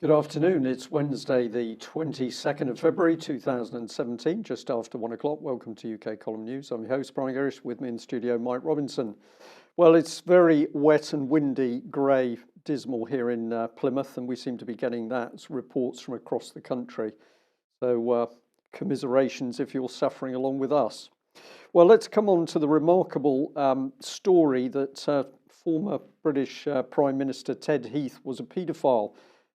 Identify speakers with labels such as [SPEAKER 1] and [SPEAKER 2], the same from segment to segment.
[SPEAKER 1] Good afternoon. It's Wednesday, the 22nd of February 2017, just after 1 o'clock. Welcome to UK Column News. I'm your host, Brian Gerrish, with me in studio, Mike Robinson. Well, it's very wet and windy, grey, dismal here in Plymouth, and we seem to be getting that as reports from across the country. So commiserations if you're suffering along with us. Well, let's come on to the remarkable story that former British Prime Minister Ted Heath was a paedophile.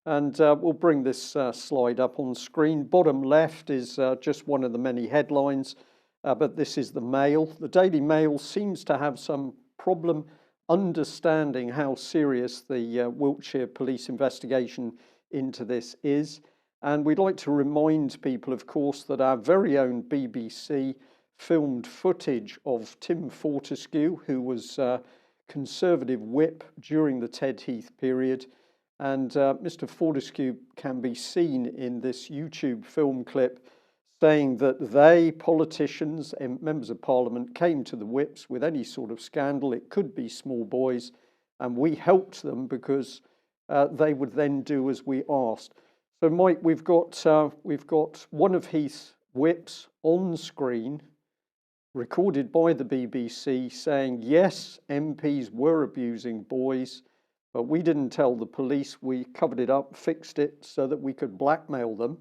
[SPEAKER 1] And we'll bring this slide up on screen. Bottom left is just one of the many headlines, but this is the Mail. The Daily Mail seems to have some problem understanding how serious the Wiltshire police investigation into this is. And we'd like to remind people, of course, that our very own BBC filmed footage of Tim Fortescue, who was Conservative whip during the Ted Heath period. And Mr. Fortescue can be seen in this YouTube film clip saying that they, politicians and members of parliament, came to the whips with any sort of scandal. It could be small boys, and we helped them because they would then do as we asked. So, Mike, we've got one of Heath's whips on screen, recorded by the BBC, saying yes, MPs were abusing boys. But we didn't tell the police. We covered it up, fixed it so that we could blackmail them.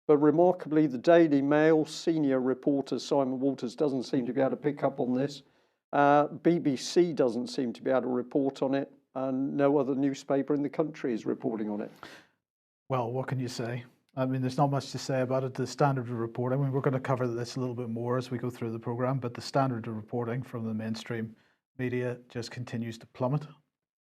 [SPEAKER 1] But remarkably, the Daily Mail senior reporter Simon Walters doesn't seem to be able to pick up on this. BBC doesn't seem to be able to report on it, and no other newspaper in the country is reporting on it.
[SPEAKER 2] Well, what can you say? I mean, there's not much to say about it. The standard of reporting, I mean, we're going to cover this a little bit more as we go through the programme, but the standard of reporting from the mainstream media just continues to plummet.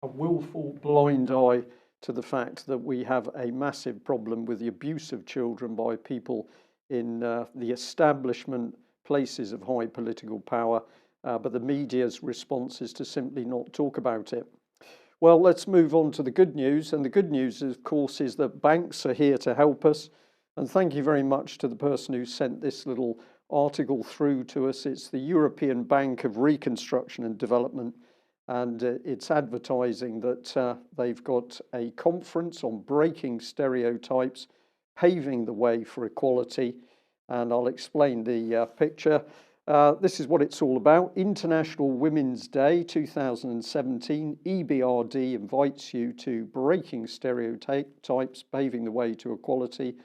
[SPEAKER 1] A willful blind eye to the fact that we have a massive problem with the abuse of children by people in the establishment places of high political power, but the media's response is to simply not talk about it. Well, let's move on to the good news, and the good news, of course, is that banks are here to help us, and thank you very much to the person who sent this little article through to us. It's the European Bank of Reconstruction and Development. And it's advertising that they've got a conference on breaking stereotypes, paving the way for equality. And I'll explain the picture. This is what it's all about. International Women's Day 2017. EBRD invites you to Breaking Stereotypes, Paving the Way to Equality,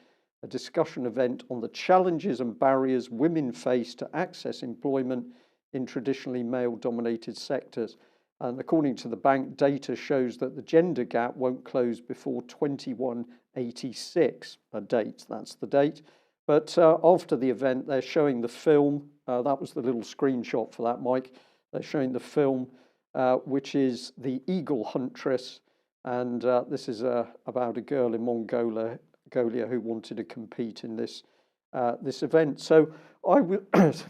[SPEAKER 1] a discussion event on the challenges and barriers women face to access employment in traditionally male-dominated sectors. And according to the bank, data shows that the gender gap won't close before 2186, a date, that's the date. But after the event, they're showing the film. That was the little screenshot for that, Mike. They're showing the film, which is The Eagle Huntress. And this is about a girl in Mongolia who wanted to compete in this event. So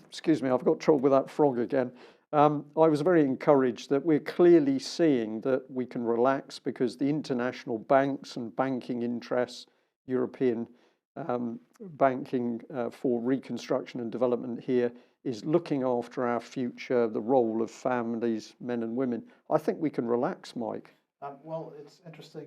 [SPEAKER 1] excuse me, I've got trouble with that frog again. I was very encouraged that we're clearly seeing that we can relax because the international banks and banking interests, European banking for reconstruction and development here, is looking after our future, the role of families, men and women. I think we can relax, Mike.
[SPEAKER 2] Well, it's interesting.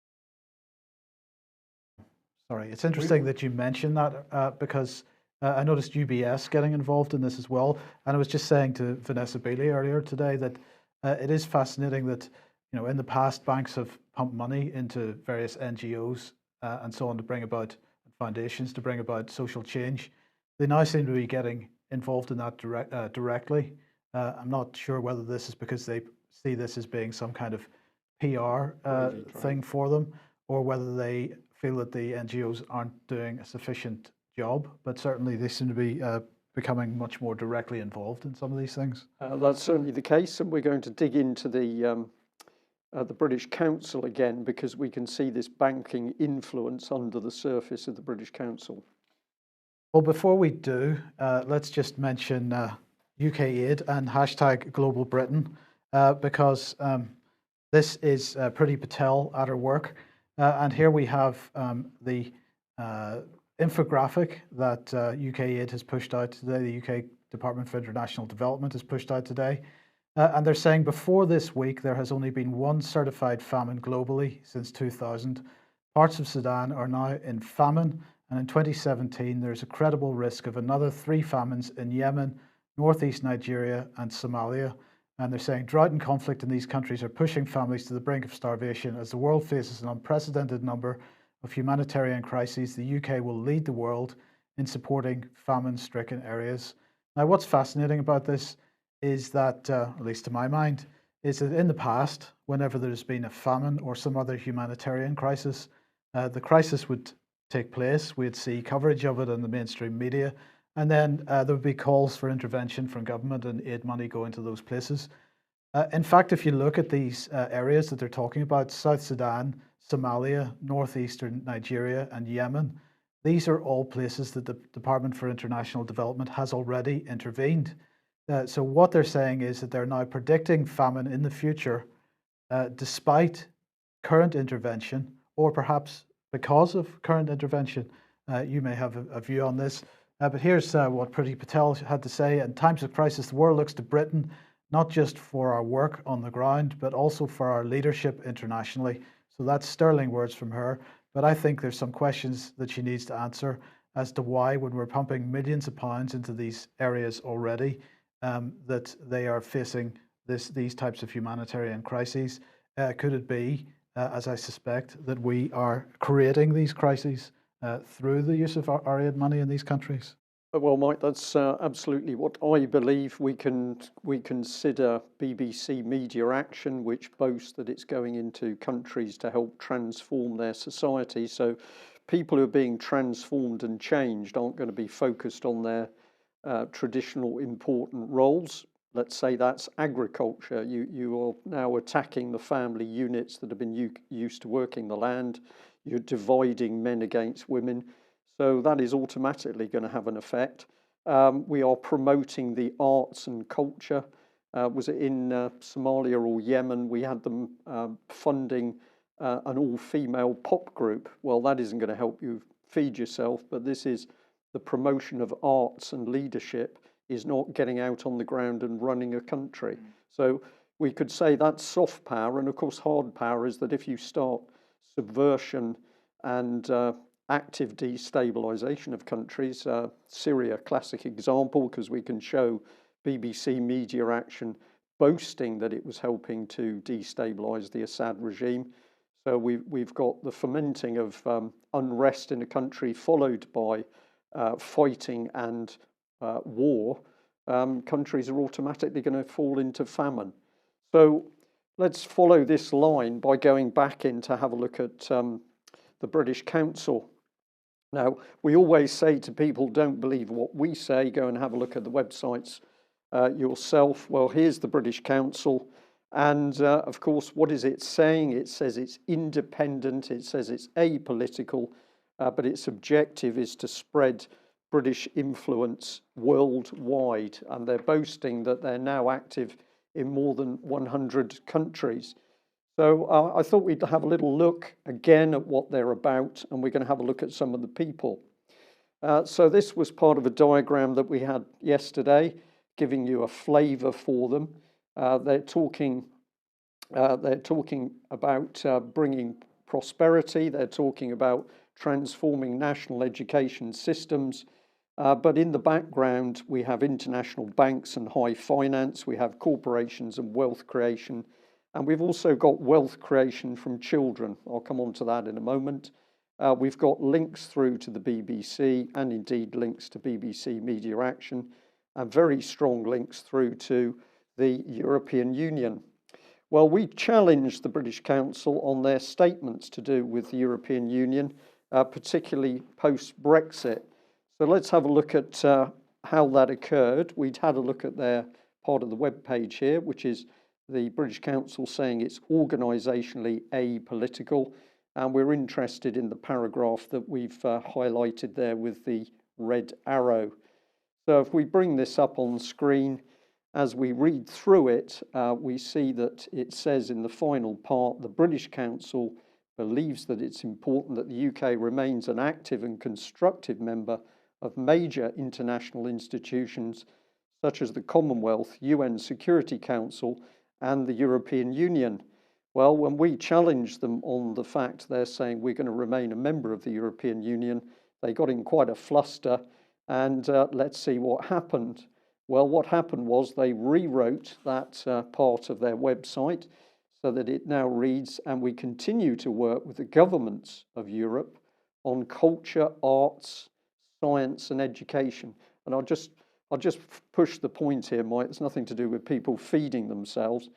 [SPEAKER 2] Sorry, it's interesting that you mentioned that because I noticed UBS getting involved in this as well. And I was just saying to Vanessa Bailey earlier today that it is fascinating that, you know, in the past, banks have pumped money into various NGOs and so on to bring about foundations, to bring about social change. They now seem to be getting involved in that directly. I'm not sure whether this is because they see this as being some kind of PR thing for them, or whether they feel that the NGOs aren't doing a sufficient job, but certainly they seem to be becoming much more directly involved in some of these things.
[SPEAKER 1] That's certainly the case, and we're going to dig into the British Council again because we can see this banking influence under the surface of the British Council.
[SPEAKER 2] Well, before we do, let's just mention UK Aid and hashtag Global Britain because this is Priti Patel at her work, and here we have the infographic that UK Aid has pushed out today, the UK Department for International Development has pushed out today. And they're saying before this week, there has only been one certified famine globally since 2000. Parts of Sudan are now in famine. And in 2017, there's a credible risk of another 3 famines in Yemen, northeast Nigeria, and Somalia. And they're saying drought and conflict in these countries are pushing families to the brink of starvation. As the world faces an unprecedented number of humanitarian crises, the UK will lead the world in supporting famine-stricken areas. Now, what's fascinating about this is that, at least to my mind, is that in the past, whenever there's been a famine or some other humanitarian crisis, the crisis would take place. We'd see coverage of it in the mainstream media, and then there would be calls for intervention from government and aid money going to those places. In fact, if you look at these areas that they're talking about, South Sudan, Somalia, northeastern Nigeria, and Yemen, these are all places that the Department for International Development has already intervened. So what they're saying is that they're now predicting famine in the future, despite current intervention, or perhaps because of current intervention. You may have a view on this. But here's what Priti Patel had to say. In times of crisis, the world looks to Britain, not just for our work on the ground, but also for our leadership internationally. So that's sterling words from her. But I think there's some questions that she needs to answer as to why, when we're pumping millions of pounds into these areas already, that they are facing these types of humanitarian crises. Could it be, as I suspect, that we are creating these crises through the use of our aid money in these countries?
[SPEAKER 1] Well, Mike, that's absolutely what I believe. We consider BBC Media Action, which boasts that it's going into countries to help transform their society. So people who are being transformed and changed aren't going to be focused on their traditional important roles. Let's say that's agriculture. You are now attacking the family units that have been used to working the land. You're dividing men against women. So that is automatically going to have an effect. We are promoting the arts and culture. Was it in Somalia or Yemen? We had them funding an all-female pop group. Well, that isn't going to help you feed yourself, but this is the promotion of arts and leadership is not getting out on the ground and running a country. So we could say that's soft power. And of course, hard power is that if you start subversion and active destabilization of countries, Syria, classic example, because we can show BBC Media Action boasting that it was helping to destabilize the Assad regime. So we've got the fomenting of unrest in a country followed by fighting and war. Countries are automatically going to fall into famine. So let's follow this line by going back in to have a look at the British Council. Now, we always say to people, don't believe what we say, go and have a look at the websites yourself. Well, here's the British Council. And of course, what is it saying? It says it's independent, it says it's apolitical, but its objective is to spread British influence worldwide. And they're boasting that they're now active in more than 100 countries. So I thought we'd have a little look again at what they're about, and we're going to have a look at some of the people. So this was part of a diagram that we had yesterday, giving you a flavour for them. They're talking about bringing prosperity. They're talking about transforming national education systems. But in the background, we have international banks and high finance. We have corporations and wealth creation. And we've also got wealth creation from children. I'll come on to that in a moment. We've got links through to the BBC and indeed links to BBC Media Action and very strong links through to the European Union. Well, we challenged the British Council on their statements to do with the European Union, particularly post-Brexit. So let's have a look at how that occurred. We'd had a look at their part of the web page here, which is the British Council saying it's organisationally apolitical, and we're interested in the paragraph that we've highlighted there with the red arrow. So if we bring this up on screen, as we read through it, we see that it says in the final part, the British Council believes that it's important that the UK remains an active and constructive member of major international institutions such as the Commonwealth, UN Security Council, and the European Union. Well, when we challenged them on the fact they're saying we're going to remain a member of the European Union, they got in quite a fluster, and let's see what happened. Well, what happened was they rewrote that part of their website so that it now reads, and we continue to work with the governments of Europe on culture, arts, science and education. And I'll just push the point here, Mike. It's nothing to do with people feeding themselves.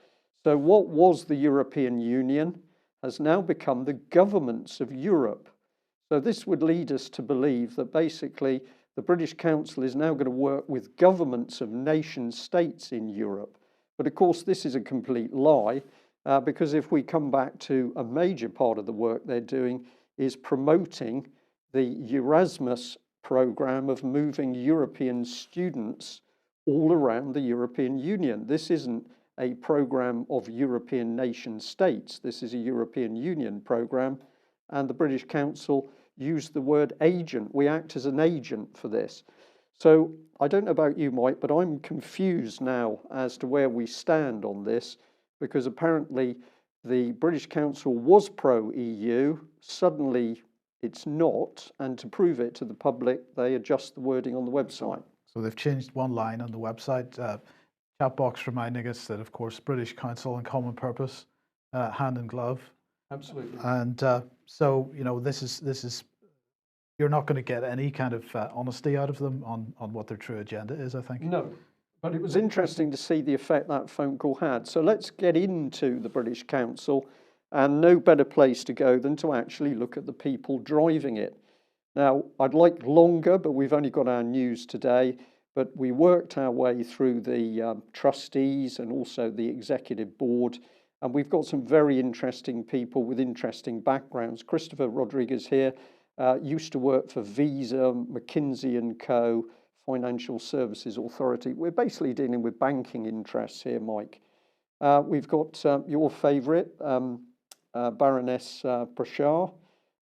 [SPEAKER 1] So what was the European Union has now become the governments of Europe. So this would lead us to believe that basically the British Council is now going to work with governments of nation states in Europe. But of course, this is a complete lie, because if we come back to a major part of the work they're doing is promoting the Erasmus program of moving European students all around the European Union. This isn't a program of European nation states. This is a European Union program, and the British Council used the word agent. We act as an agent for this. So I don't know about you, Mike, but I'm confused now as to where we stand on this, because apparently the British Council was pro-EU, suddenly it's not, and to prove it to the public, they adjust the wording on the website.
[SPEAKER 2] So they've changed one line on the website, chat box reminding us that, of course, British Council and Common Purpose, hand in glove.
[SPEAKER 1] Absolutely.
[SPEAKER 2] And so, you know, this is you're not going to get any kind of honesty out of them on what their true agenda is, I think.
[SPEAKER 1] No, but it was interesting to see the effect that phone call had. So let's get into the British Council, and no better place to go than to actually look at the people driving it. Now, I'd like longer, but we've only got our news today, but we worked our way through the trustees and also the executive board, and we've got some very interesting people with interesting backgrounds. Christopher Rodriguez here used to work for Visa, McKinsey & Co., Financial Services Authority. We're basically dealing with banking interests here, Mike. We've got your favourite, Baroness Prashar,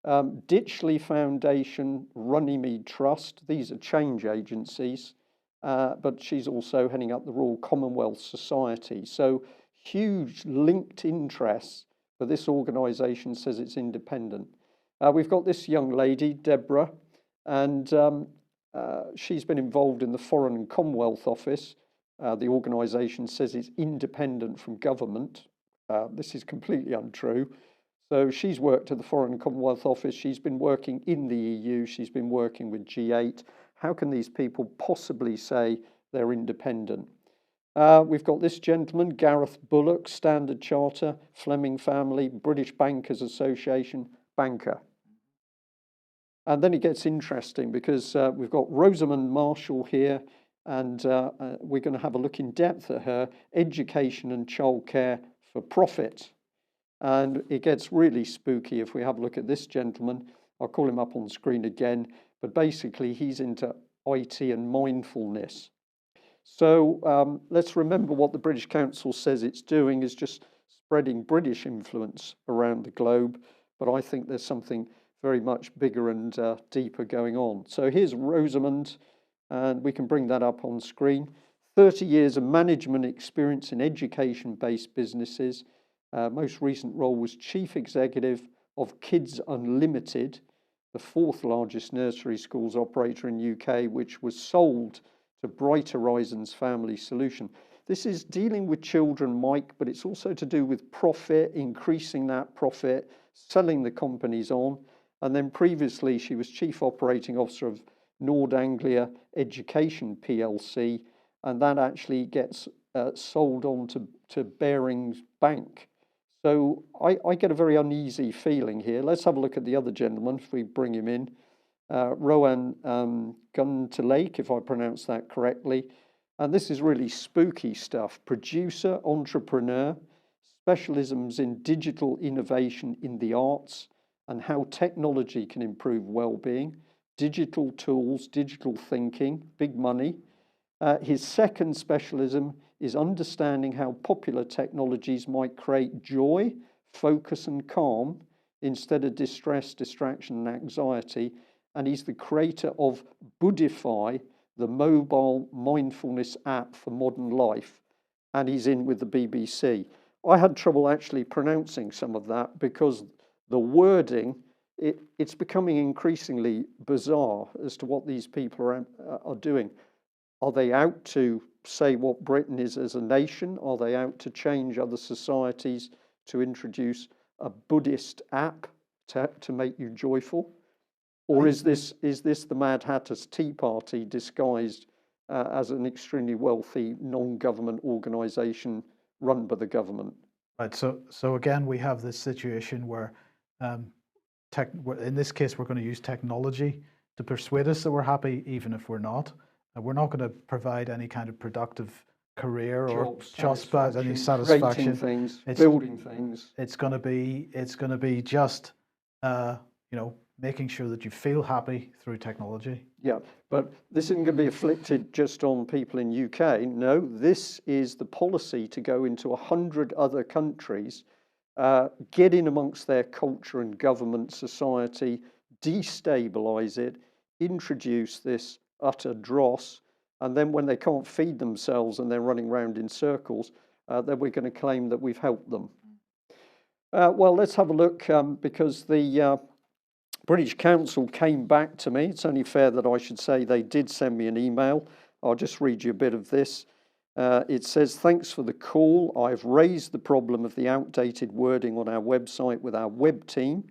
[SPEAKER 1] Ditchley Foundation, Runnymede Trust. These are change agencies, but she's also heading up the Royal Commonwealth Society. So huge linked interests, but this organisation says it's independent. We've got this young lady, Deborah, and she's been involved in the Foreign and Commonwealth Office. The organisation says it's independent from government. This is completely untrue. So she's worked at the Foreign and Commonwealth Office. She's been working in the EU. She's been working with G8. How can these people possibly say they're independent? We've got this gentleman, Gareth Bullock, Standard Charter, Fleming family, British Bankers Association, banker. And then it gets interesting because we've got Rosamond Marshall here, and we're going to have a look in depth at her education and childcare for profit. And it gets really spooky if we have a look at this gentleman. I'll call him up on screen again, but basically he's into IT and mindfulness. So let's remember what the British Council says it's doing is just spreading British influence around the globe, but I think there's something very much bigger and deeper going on. So here's Rosamond, and we can bring that up on screen. 30 years of management experience in education-based businesses. Most recent role was Chief Executive of Kids Unlimited, the 4th largest nursery schools operator in UK, which was sold to Bright Horizons Family Solution. This is dealing with children, Mike, but it's also to do with profit, increasing that profit, selling the companies on. And then previously she was Chief Operating Officer of Nord Anglia Education PLC, and that actually gets sold on to Barings Bank. So I get a very uneasy feeling here. Let's have a look at the other gentleman if we bring him in. Rowan Gunterlake, if I pronounce that correctly. And this is really spooky stuff. Producer, entrepreneur, specialisms in digital innovation in the arts and how technology can improve well-being, digital tools, digital thinking, big money. His second specialism is understanding how popular technologies might create joy, focus and calm instead of distress, distraction, and anxiety. And he's the creator of Buddhify, the mobile mindfulness app for modern life. And he's in with the BBC. I had trouble actually pronouncing some of that because the wording, it's becoming increasingly bizarre as to what these people are doing. Are they out to say what Britain is as a nation? Are they out to change other societies, to introduce a Buddhist app to make you joyful? Or is this the Mad Hatter's Tea Party disguised as an extremely wealthy non-government organisation run by the government?
[SPEAKER 2] Right. So again, we have this situation where, in this case, we're going to use technology to persuade us that we're happy, even if we're not. We're not going to provide any kind of productive career or just any satisfaction.
[SPEAKER 1] Creating things, building things.
[SPEAKER 2] It's going to be just making sure that you feel happy through technology.
[SPEAKER 1] Yeah, but this isn't going to be afflicted just on people in UK. No, this is the policy to go into 100 other countries, get in amongst their culture and government, society, destabilise it, introduce this utter dross, and then when they can't feed themselves and they're running around in circles, then we're going to claim that we've helped them. Well, let's have a look, because the British Council came back to me. It's only fair that I should say they did send me an email. I'll just read you a bit of this. It says, "Thanks for the call. I've raised the problem of the outdated wording on our website with our web team,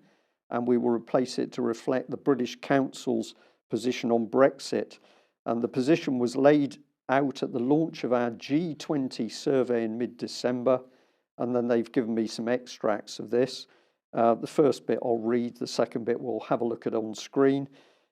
[SPEAKER 1] and we will replace it to reflect the British Council's position on Brexit." And the position was laid out at the launch of our G20 survey in mid-December, and then they've given me some extracts of this. The first bit I'll read, the second bit we'll have a look at on screen.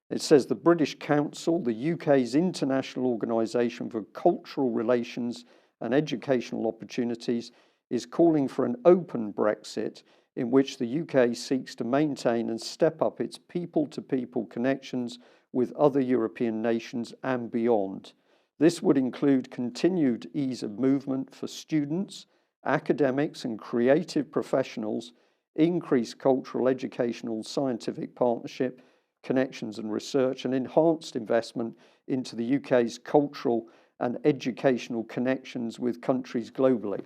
[SPEAKER 1] It says, "The British Council, the UK's international organisation for cultural relations and educational opportunities, is calling for an open Brexit in which the UK seeks to maintain and step up its people-to-people connections with other European nations and beyond. This would include continued ease of movement for students, academics and creative professionals, increased cultural, educational, scientific partnership, connections and research, and enhanced investment into the UK's cultural and educational connections with countries globally."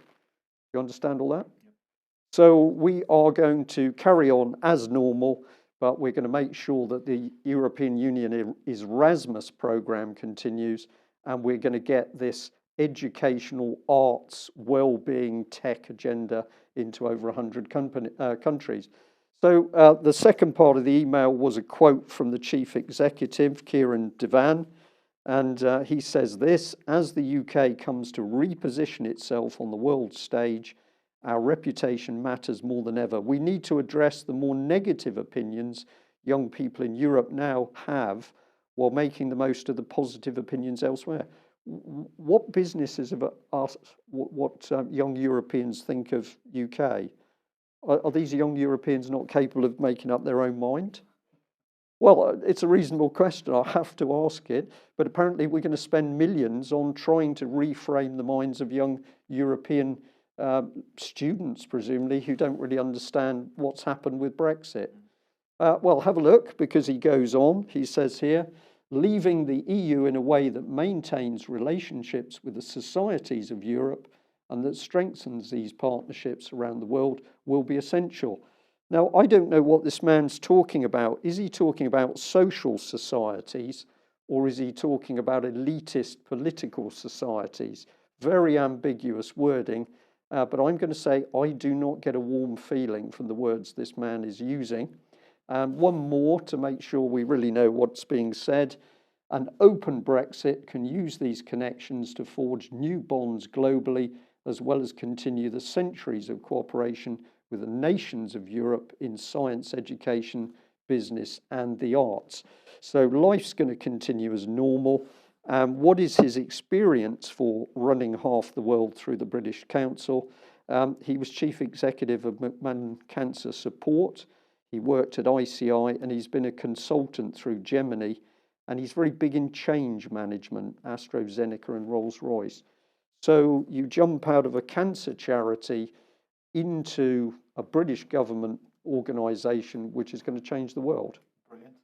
[SPEAKER 1] You understand all that? Yep. So we are going to carry on as normal, but we're going to make sure that the European Union Erasmus programme continues, and we're going to get this educational, arts, well-being, tech agenda into over 100 countries. So the second part of the email was a quote from the Chief Executive, Kieran Devan, and he says this: "As the UK comes to reposition itself on the world stage, our reputation matters more than ever. We need to address the more negative opinions young people in Europe now have while making the most of the positive opinions elsewhere." What business is about us, what young Europeans think of UK? Are these young Europeans not capable of making up their own mind? Well, it's a reasonable question. I have to ask it. But apparently we're going to spend millions on trying to reframe the minds of young European students, presumably, who don't really understand what's happened with Brexit. Well, have a look, because he goes on. He says here, "Leaving the EU in a way that maintains relationships with the societies of Europe and that strengthens these partnerships around the world will be essential." Now, I don't know what this man's talking about. Is he talking about social societies, or is he talking about elitist political societies? Very ambiguous wording, but I'm going to say I do not get a warm feeling from the words this man is using. One more to make sure we really know what's being said. "An open Brexit can use these connections to forge new bonds globally, as well as continue the centuries of cooperation with the nations of Europe in science, education, business, and the arts." So life's going to continue as normal. What is his experience for running half the world through the British Council? He was Chief Executive of McMahon Cancer Support. He worked at ICI, and he's been a consultant through Gemini, and he's very big in change management, AstraZeneca and Rolls-Royce. So you jump out of a cancer charity into a British government organisation which is going to change the world.
[SPEAKER 2] Brilliant.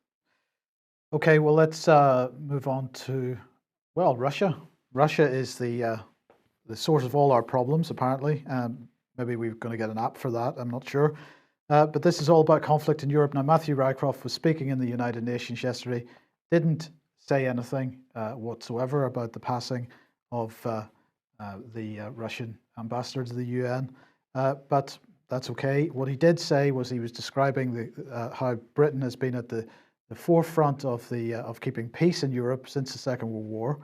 [SPEAKER 2] Okay, well, let's move on to, well, Russia. Russia is the source of all our problems, apparently. Maybe we're going to get an app for that, I'm not sure. But this is all about conflict in Europe. Now, Matthew Rycroft was speaking in the United Nations yesterday, didn't say anything whatsoever about the passing of the Russian ambassador to the UN, but that's okay. What he did say was he was describing how Britain has been at the forefront of keeping peace in Europe since the Second World War.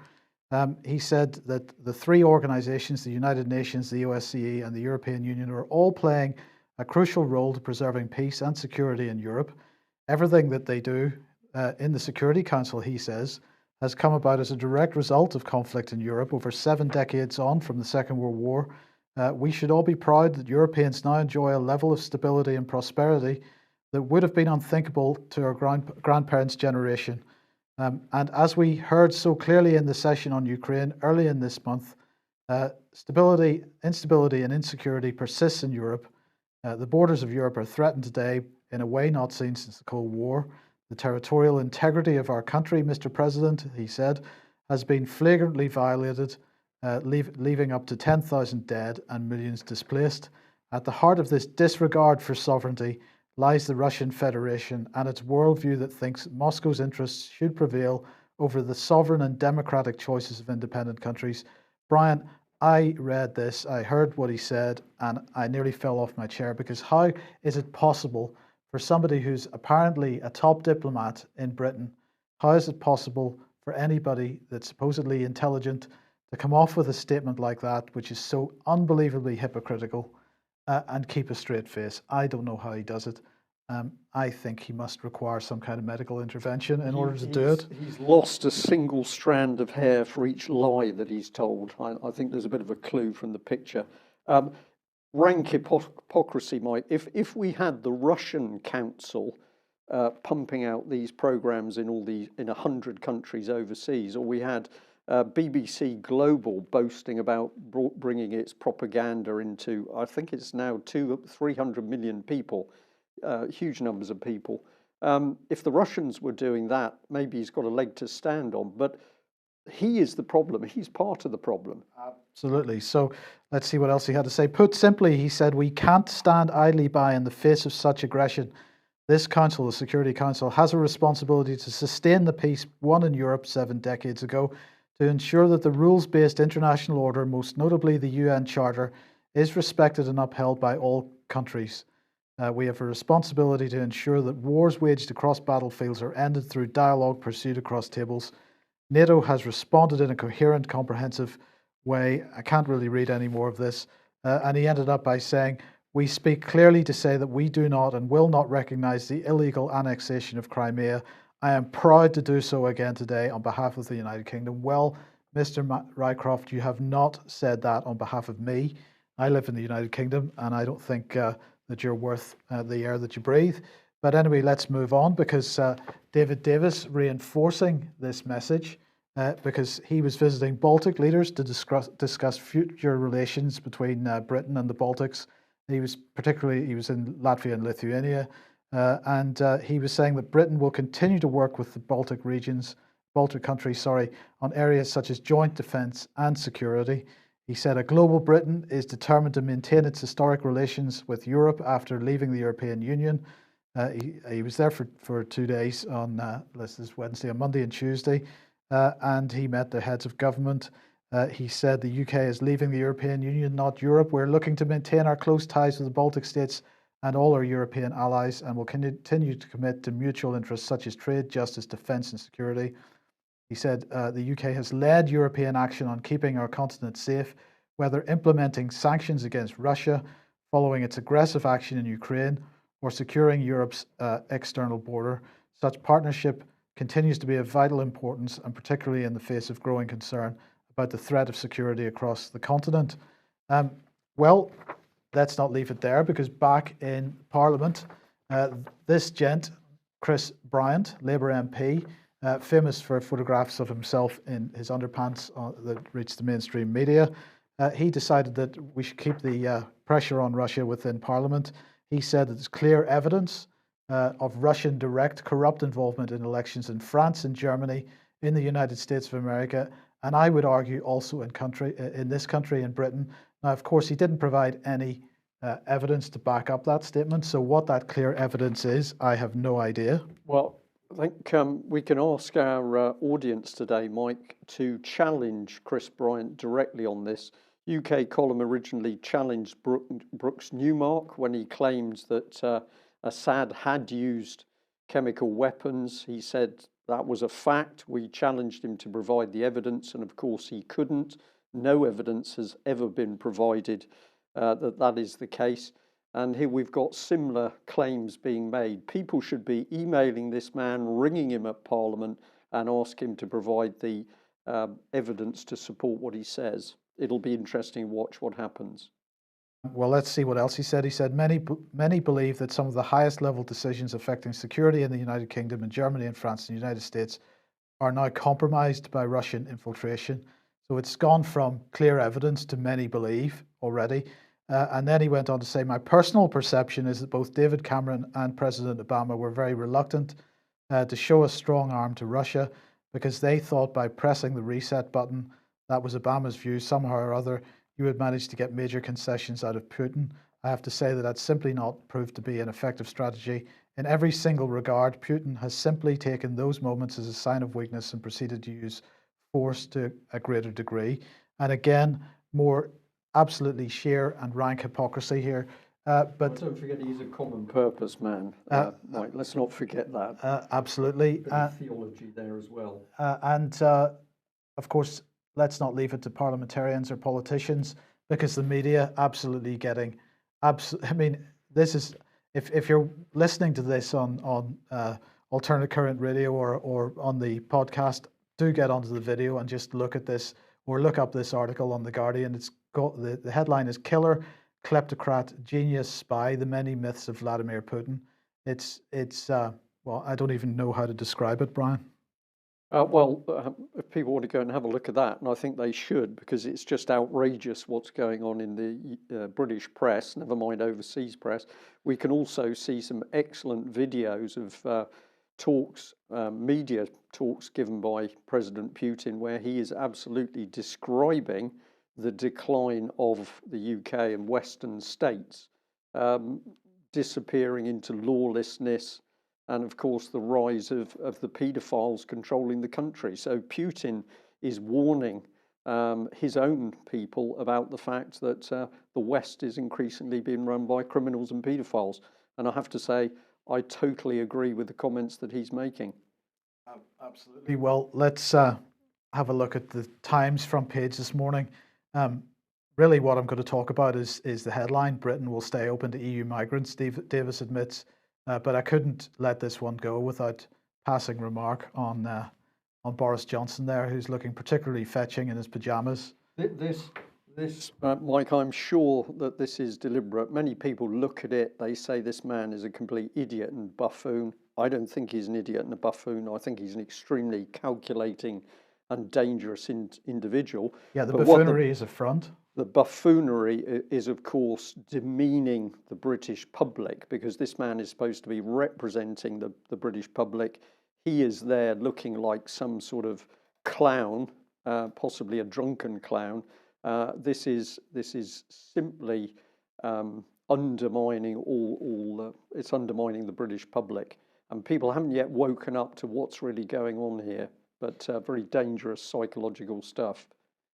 [SPEAKER 2] He said that the three organisations, the United Nations, the OSCE and the European Union, are all playing a crucial role to preserving peace and security in Europe. Everything that they do in the Security Council, he says, has come about as a direct result of conflict in Europe over 7 decades on from the Second World War. We should all be proud that Europeans now enjoy a level of stability and prosperity that would have been unthinkable to our grandparents' generation. And as we heard so clearly in the session on Ukraine early in this month, instability and insecurity persists in Europe. The borders of Europe are threatened today in a way not seen since the Cold War. The territorial integrity of our country, Mr. President, he said, has been flagrantly violated, leaving up to 10,000 dead and millions displaced. At the heart of this disregard for sovereignty lies the Russian Federation and its worldview that thinks Moscow's interests should prevail over the sovereign and democratic choices of independent countries. Brian, I read this, I heard what he said, and I nearly fell off my chair, because how is it possible for somebody who's apparently a top diplomat in Britain, how is it possible for anybody that's supposedly intelligent to come off with a statement like that, which is so unbelievably hypocritical, and keep a straight face? I don't know how he does it. I think he must require some kind of medical intervention in order to do it.
[SPEAKER 1] He's lost a single strand of hair for each lie that he's told. I think there's a bit of a clue from the picture. Rank hypocrisy, Mike. If we had the Russian Council pumping out these programs in 100 countries overseas, or we had BBC Global boasting about bringing its propaganda into, I think it's now 300 million people, huge numbers of people. If the Russians were doing that, maybe he's got a leg to stand on, but he is the problem. He's part of the problem.
[SPEAKER 2] Absolutely. So let's see what else he had to say. Put simply, he said, we can't stand idly by in the face of such aggression. This council, the Security Council, has a responsibility to sustain the peace won in Europe 7 decades ago, to ensure that the rules-based international order, most notably the UN Charter, is respected and upheld by all countries. We have a responsibility to ensure that wars waged across battlefields are ended through dialogue pursued across tables. NATO has responded in a coherent, comprehensive way. I can't really read any more of this. And he ended up by saying, we speak clearly to say that we do not and will not recognize the illegal annexation of Crimea. I am proud to do so again today on behalf of the United Kingdom. Well, Mr. Rycroft, you have not said that on behalf of me. I live in the United Kingdom, and I don't think that you're worth the air that you breathe. But anyway, let's move on, because David Davis reinforcing this message, because he was visiting Baltic leaders to discuss future relations between Britain and the Baltics. He was in Latvia and Lithuania, and he was saying that Britain will continue to work with the Baltic countries, on areas such as joint defence and security. He said a global Britain is determined to maintain its historic relations with Europe after leaving the European Union. He was there for 2 days on this is Wednesday, on Monday and Tuesday, and he met the heads of government. He said the UK is leaving the European Union, not Europe. We're looking to maintain our close ties with the Baltic states and all our European allies, and will continue to commit to mutual interests such as trade, justice, defence and security. He said the UK has led European action on keeping our continent safe, whether implementing sanctions against Russia, following its aggressive action in Ukraine, or securing Europe's external border. Such partnership continues to be of vital importance, and particularly in the face of growing concern about the threat of security across the continent. Well, let's not leave it there, because back in Parliament, this gent, Chris Bryant, Labour MP, famous for photographs of himself in his underpants that reached the mainstream media, he decided that we should keep the pressure on Russia within Parliament. He said that there's clear evidence of Russian direct corrupt involvement in elections in France, in Germany, in the United States of America, and I would argue also in this country, in Britain. Now, of course, he didn't provide any evidence to back up that statement. So what that clear evidence is, I have no idea.
[SPEAKER 1] Well, I think we can ask our audience today, Mike, to challenge Chris Bryant directly on this. UK column originally challenged Brooks Newmark when he claims that Assad had used chemical weapons. He said that was a fact. We challenged him to provide the evidence, and of course he couldn't. No evidence has ever been provided that is the case. And here we've got similar claims being made. People should be emailing this man, ringing him at Parliament, and ask him to provide the evidence to support what he says. It'll be interesting to watch what happens.
[SPEAKER 2] Well, let's see what else he said. He said, many believe that some of the highest level decisions affecting security in the United Kingdom and Germany and France and the United States are now compromised by Russian infiltration. So it's gone from clear evidence to many believe already. And then he went on to say, my personal perception is that both David Cameron and President Obama were very reluctant to show a strong arm to Russia because they thought by pressing the reset button, that was Obama's view, somehow or other, you would manage to get major concessions out of Putin. I have to say that that's simply not proved to be an effective strategy. In every single regard, Putin has simply taken those moments as a sign of weakness and proceeded to use force to a greater degree. And again, more absolutely sheer and rank hypocrisy here. But
[SPEAKER 1] don't forget, he's a common purpose man, Mike. Let's not forget that.
[SPEAKER 2] Absolutely.
[SPEAKER 1] Theology there as well.
[SPEAKER 2] And of course, let's not leave it to parliamentarians or politicians, because the media absolutely getting, I mean, this is, if you're listening to this on Alternative Current Radio or on the podcast, do get onto the video and just look at this, or look up this article on The Guardian. It's got, the headline is Killer, Kleptocrat, Genius, Spy, The Many Myths of Vladimir Putin. It's well, I don't even know how to describe it, Brian.
[SPEAKER 1] If people want to go and have a look at that, and I think they should, because it's just outrageous what's going on in the British press, never mind overseas press. We can also see some excellent videos of talks, media talks given by President Putin, where he is absolutely describing the decline of the UK and Western states, disappearing into lawlessness, and of course the rise of the paedophiles controlling the country. So Putin is warning his own people about the fact that the West is increasingly being run by criminals and paedophiles. And I have to say, I totally agree with the comments that he's making.
[SPEAKER 2] Absolutely. Well, let's have a look at the Times front page this morning. Really what I'm going to talk about is the headline, Britain will stay open to EU migrants, Davis admits. But I couldn't let this one go without passing remark on Boris Johnson there, who's looking particularly fetching in his pajamas.
[SPEAKER 1] Mike, I'm sure that this is deliberate. Many people look at it, they say this man is a complete idiot and buffoon. I don't think he's an idiot and a buffoon. I think he's an extremely calculating and dangerous individual.
[SPEAKER 2] Yeah, the buffoonery is a front.
[SPEAKER 1] The buffoonery is, of course, demeaning the British public, because this man is supposed to be representing the British public. He is there looking like some sort of clown, possibly a drunken clown. This is simply undermining it's undermining the British public, and people haven't yet woken up to what's really going on here. But very dangerous psychological stuff.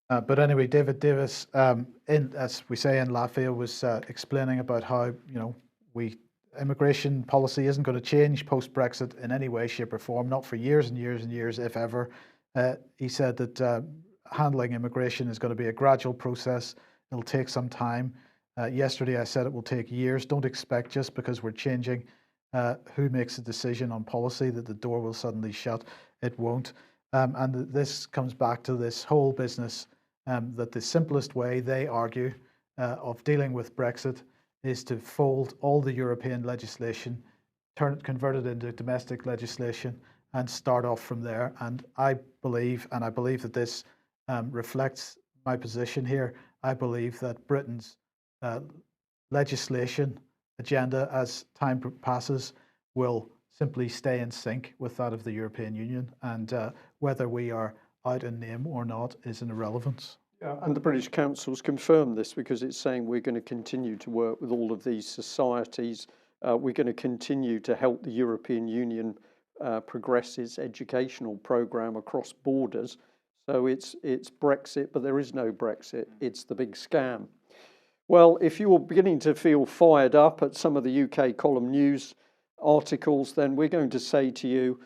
[SPEAKER 2] But anyway, David Davis, as we say in Latvia, was explaining about how immigration policy isn't going to change post-Brexit in any way, shape, or form, not for years and years and years, if ever. He said that handling immigration is going to be a gradual process. It'll take some time. Yesterday, I said it will take years. Don't expect just because we're changing who makes a decision on policy that the door will suddenly shut. It won't. And this comes back to this whole business that the simplest way, they argue, of dealing with Brexit is to fold all the European legislation, convert it into domestic legislation, and start off from there. And I believe that this reflects my position here. I believe that Britain's legislation agenda, as time passes, will simply stay in sync with that of the European Union, and whether we are out in name or not is an irrelevance.
[SPEAKER 1] Yeah, and the British Council's confirmed this because it's saying we're going to continue to work with all of these societies. We're going to continue to help the European Union progress its educational programme across borders. So it's Brexit, but there is no Brexit. It's the big scam. Well, if you're beginning to feel fired up at some of the UK column news articles, then we're going to say to you,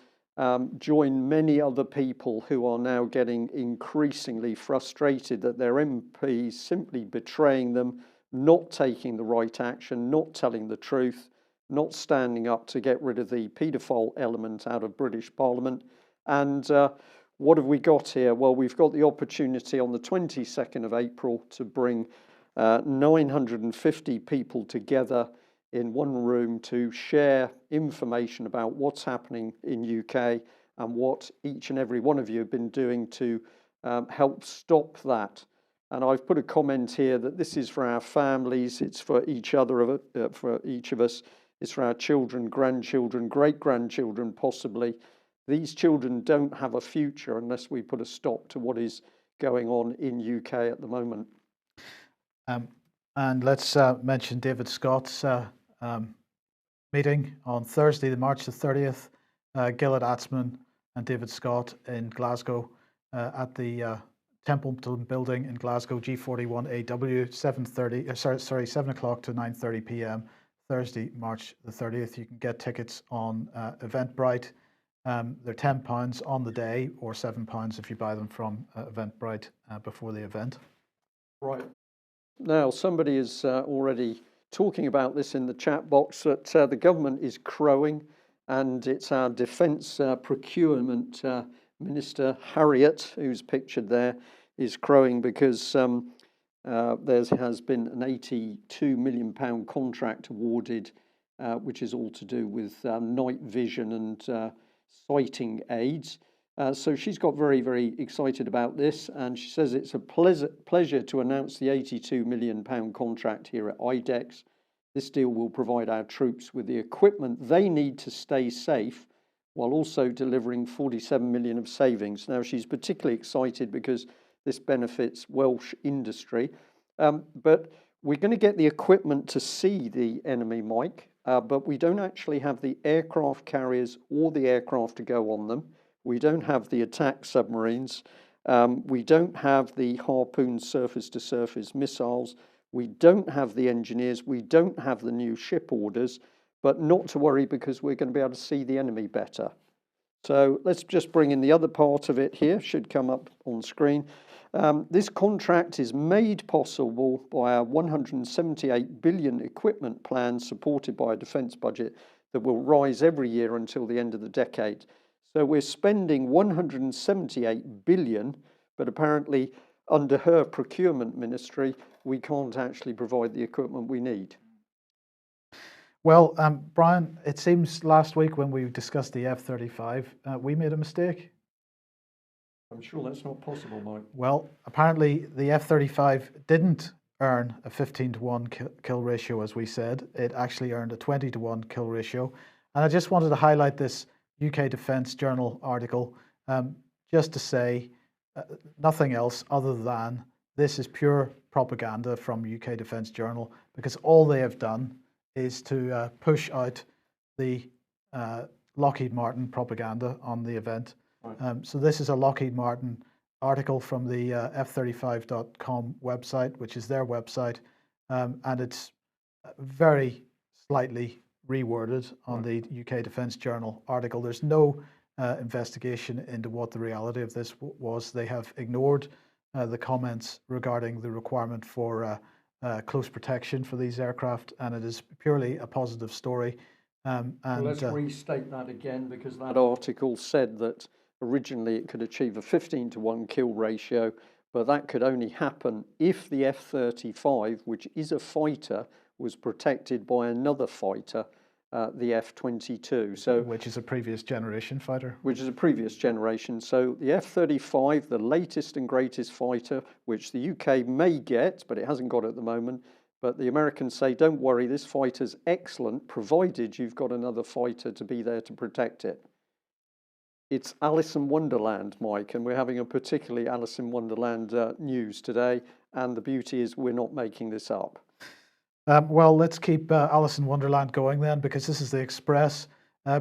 [SPEAKER 1] join many other people who are now getting increasingly frustrated that their MPs simply betraying them, not taking the right action, not telling the truth, not standing up to get rid of the paedophile element out of British Parliament. And what have we got here? Well, we've got the opportunity on the 22nd of April to bring 950 people together in one room to share information about what's happening in UK and what each and every one of you have been doing to help stop that. And I've put a comment here that this is for our families, it's for each other, for each of us, it's for our children, grandchildren, great-grandchildren possibly. These children don't have a future unless we put a stop to what is going on in UK at the moment.
[SPEAKER 2] And let's mention David Scott's meeting on Thursday, March the 30th. Gillett Atzman and David Scott in Glasgow at the Templeton Building in Glasgow, G41AW, 7 o'clock to 9:30 p.m. Thursday, March the 30th. You can get tickets on Eventbrite. They're £10 on the day, or £7 if you buy them from Eventbrite before the event.
[SPEAKER 1] Right. Now, somebody is already talking about this in the chat box, that the government is crowing, and it's our Defence Procurement Minister, Harriet, who's pictured there, is crowing because there has been an £82 million contract awarded, which is all to do with night vision and sighting aids. So she's got very, very excited about this, and she says it's a pleasure to announce the £82 million contract here at IDEX. This deal will provide our troops with the equipment they need to stay safe, while also delivering 47 million of savings. Now, she's particularly excited because this benefits Welsh industry, but we're going to get the equipment to see the enemy, Mike, but we don't actually have the aircraft carriers or the aircraft to go on them. We don't have the attack submarines. We don't have the Harpoon surface-to-surface missiles. We don't have the engineers. We don't have the new ship orders, but not to worry because we're going to be able to see the enemy better. So let's just bring in the other part of it here. Should come up on screen. This contract is made possible by our 178 billion equipment plan supported by a defence budget that will rise every year until the end of the decade. So we're spending 178 billion, but apparently under her procurement ministry, we can't actually provide the equipment we need.
[SPEAKER 2] Well, Brian, it seems last week when we discussed the F-35, we made a mistake.
[SPEAKER 1] I'm sure that's not possible, Mike.
[SPEAKER 2] Well, apparently the F-35 didn't earn a 15-to-1 kill ratio, as we said. It actually earned a 20-to-1 kill ratio. And I just wanted to highlight this UK Defence Journal article just to say nothing else other than this is pure propaganda from UK Defence Journal, because all they have done is to push out the Lockheed Martin propaganda on the event. Right. So this is a Lockheed Martin article from the F35.com website, which is their website, and it's very slightly reworded on the UK Defence Journal article. There's no investigation into what the reality of this was. They have ignored the comments regarding the requirement for close protection for these aircraft, and it is purely a positive story. And
[SPEAKER 1] well, let's restate that again, because that article said that originally it could achieve a 15-to-1 kill ratio, but that could only happen if the F-35, which is a fighter, was protected by another fighter, the F-22. So,
[SPEAKER 2] which is a previous generation fighter.
[SPEAKER 1] Which is a previous generation. So the F-35, the latest and greatest fighter, which the UK may get, but it hasn't got at the moment, But the Americans say, don't worry, this fighter's excellent, provided you've got another fighter to be there to protect it. It's Alice in Wonderland, Mike, and we're having a particularly Alice in Wonderland news today. And the beauty is we're not making this up.
[SPEAKER 2] Well, let's keep Alice in Wonderland going then, because this is the Express.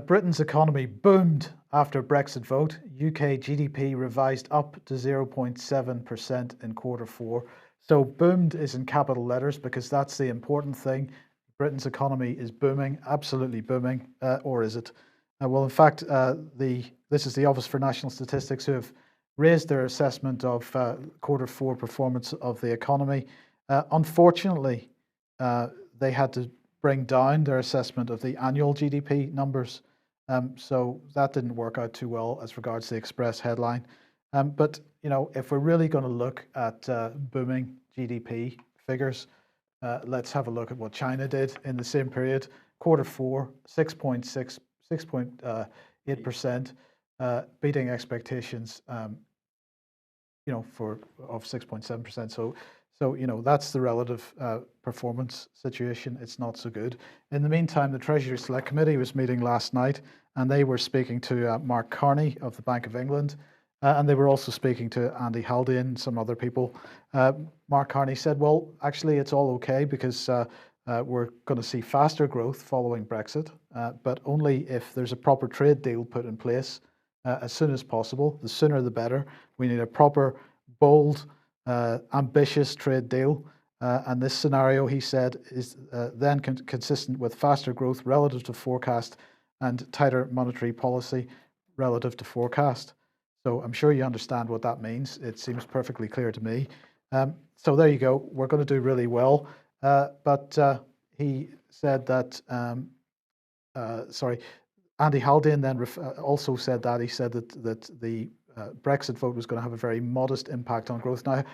[SPEAKER 2] Britain's economy boomed after Brexit vote. UK GDP revised up to 0.7% in Q4. So boomed is in capital letters because that's the important thing. Britain's economy is booming, absolutely booming, or is it? Well, in fact, this is the Office for National Statistics who have raised their assessment of Q4 performance of the economy. Unfortunately, they had to bring down their assessment of the annual GDP numbers. So that didn't work out too well as regards the Express headline. But, you know, if we're really going to look at booming GDP figures, let's have a look at what China did in the same period. Q4, 6.8%, beating expectations, you know, of 6.7%. So, you know, that's the relative performance situation. It's not so good. In the meantime, the Treasury Select Committee was meeting last night, and they were speaking to Mark Carney of the Bank of England, and they were also speaking to Andy Haldane and some other people. Mark Carney said, well, actually, it's all okay because we're going to see faster growth following Brexit, but only if there's a proper trade deal put in place as soon as possible. The sooner the better. We need a proper, bold, ambitious trade deal. And this scenario, he said, is then consistent with faster growth relative to forecast and tighter monetary policy relative to forecast. So I'm sure you understand what that means. It seems perfectly clear to me. So there you go. We're going to do really well. But he said that, Andy Haldane then also said that. He said that the Brexit vote was going to have a very modest impact on growth. Now,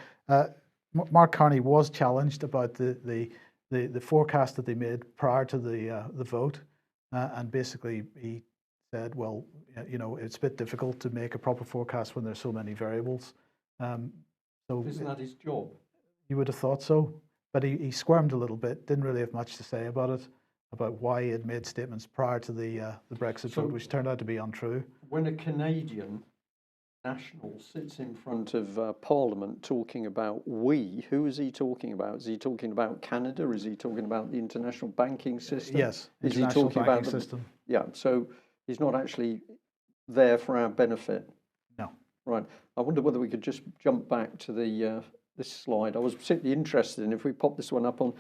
[SPEAKER 2] Mark Carney was challenged about the forecast that they made prior to the vote, and basically he said, well, you know, it's a bit difficult to make a proper forecast when there's so many variables. So
[SPEAKER 1] isn't that his job?
[SPEAKER 2] You would have thought so, but he squirmed a little bit. Didn't really have much to say about it, about why he had made statements prior to the Brexit vote, which turned out to be untrue.
[SPEAKER 1] When a Canadian national sits in front of Parliament talking about we, who is he talking about? Is he talking about Canada? Is he talking about the international banking system?
[SPEAKER 2] Yes,
[SPEAKER 1] is he talking about the
[SPEAKER 2] system?
[SPEAKER 1] Yeah, so he's not actually there for our benefit.
[SPEAKER 2] No.
[SPEAKER 1] Right. I wonder whether we could just jump back to the this slide. I was particularly interested in, if we pop this one up on,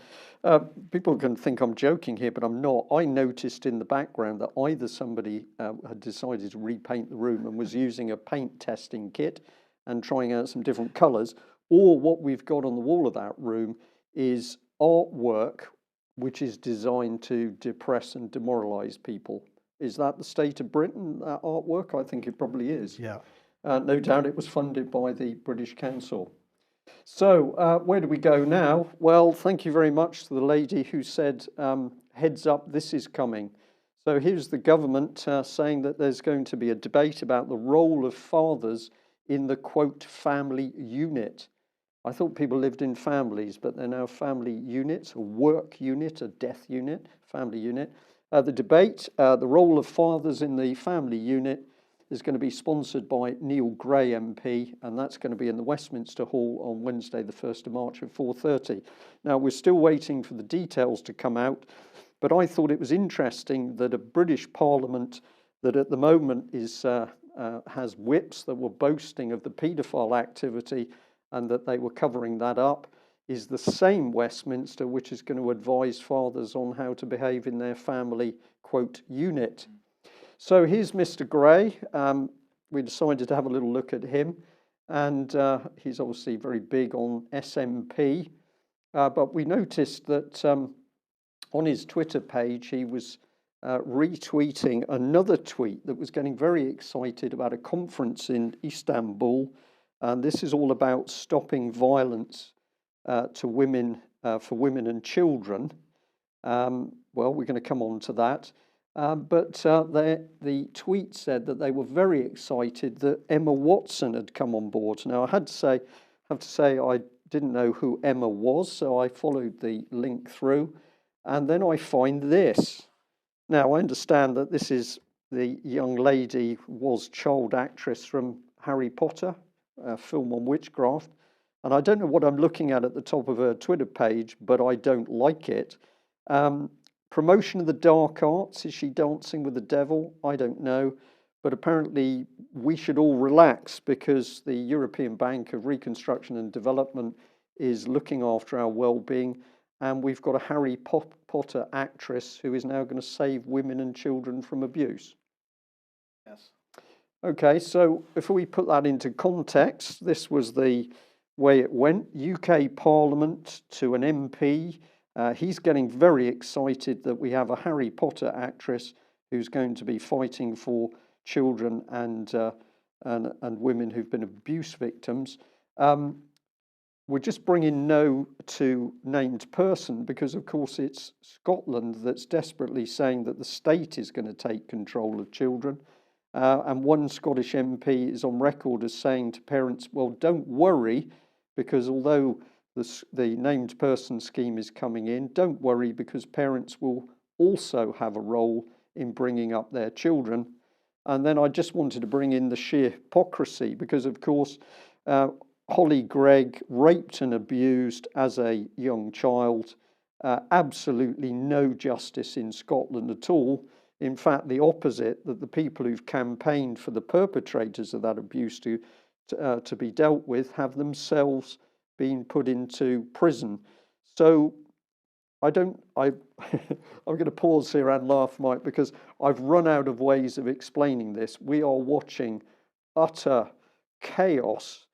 [SPEAKER 1] people can think I'm joking here, but I'm not. I noticed in the background that either somebody had decided to repaint the room and was using a paint testing kit and trying out some different colours, or what we've got on the wall of that room is artwork which is designed to depress and demoralise people. Is that the state of Britain, that artwork? I think it probably is.
[SPEAKER 2] Yeah.
[SPEAKER 1] No doubt it was funded by the British Council. So where do we go now? Well, thank you very much to the lady who said, heads up, this is coming. So here's the government saying that there's going to be a debate about the role of fathers in the, quote, family unit. I thought people lived in families, but they're now family units, a work unit, a death unit, family unit. The debate, the role of fathers in the family unit, is going to be sponsored by Neil Gray MP, and that's going to be in the Westminster Hall on Wednesday, the 1st of March at 4:30. Now, we're still waiting for the details to come out, but I thought it was interesting that a British Parliament that at the moment is has whips that were boasting of the paedophile activity and that they were covering that up, is the same Westminster which is going to advise fathers on how to behave in their family, quote, unit. So here's Mr. Gray. We decided to have a little look at him, and he's obviously very big on SNP, but we noticed that on his Twitter page he was retweeting another tweet that was getting very excited about a conference in Istanbul, and this is all about stopping violence to women, for women and children. Well, we're going to come on to that. But the tweet said that they were very excited that Emma Watson had come on board. Now, I have to say, I didn't know who Emma was, so I followed the link through, and then I find this. Now, I understand that this is the young lady was child actress from Harry Potter, a film on witchcraft. And I don't know what I'm looking at the top of her Twitter page, but I don't like it. Promotion of the dark arts. Is she dancing with the devil? I don't know. But apparently we should all relax because the European Bank of Reconstruction and Development is looking after our well-being. And we've got a Harry Potter actress who is now going to save women and children from abuse.
[SPEAKER 2] Yes.
[SPEAKER 1] Okay, so if we put that into context, this was the way it went. UK Parliament to an MP. He's getting very excited that we have a Harry Potter actress who's going to be fighting for children and women who've been abuse victims. We're just bringing no to named person because, of course, it's Scotland that's desperately saying that the state is going to take control of children. And one Scottish MP is on record as saying to parents, well, don't worry, because although the named person scheme is coming in, don't worry because parents will also have a role in bringing up their children. And then I just wanted to bring in the sheer hypocrisy because, of course, Holly Gregg raped and abused as a young child. Absolutely no justice in Scotland at all. In fact, the opposite, that the people who've campaigned for the perpetrators of that abuse to be dealt with have themselves been put into prison. So I'm going to pause here and laugh, Mike, because I've run out of ways of explaining this. We are watching utter chaos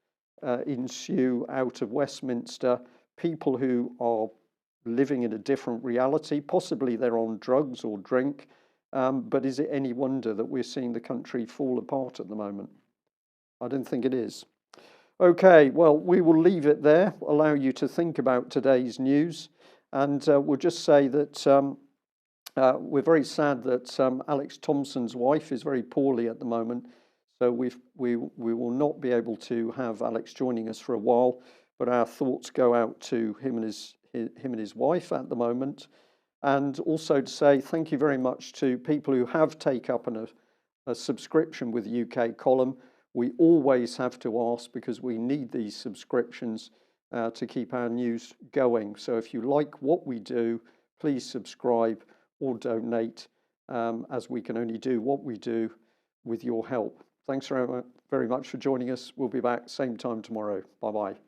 [SPEAKER 1] ensue out of Westminster. People who are living in a different reality, possibly they're on drugs or drink. But is it any wonder that we're seeing the country fall apart at the moment? I don't think it is. Okay, well, we will leave it there, allow you to think about today's news, and we'll just say that we're very sad that Alex Thompson's wife is very poorly at the moment, so we will not be able to have Alex joining us for a while, but our thoughts go out to him and his wife at the moment. And also to say thank you very much to people who have taken up a subscription with UK Column. We always have to ask because we need these subscriptions to keep our news going. So if you like what we do, please subscribe or donate, as we can only do what we do with your help. Thanks very much for joining us. We'll be back same time tomorrow. Bye-bye.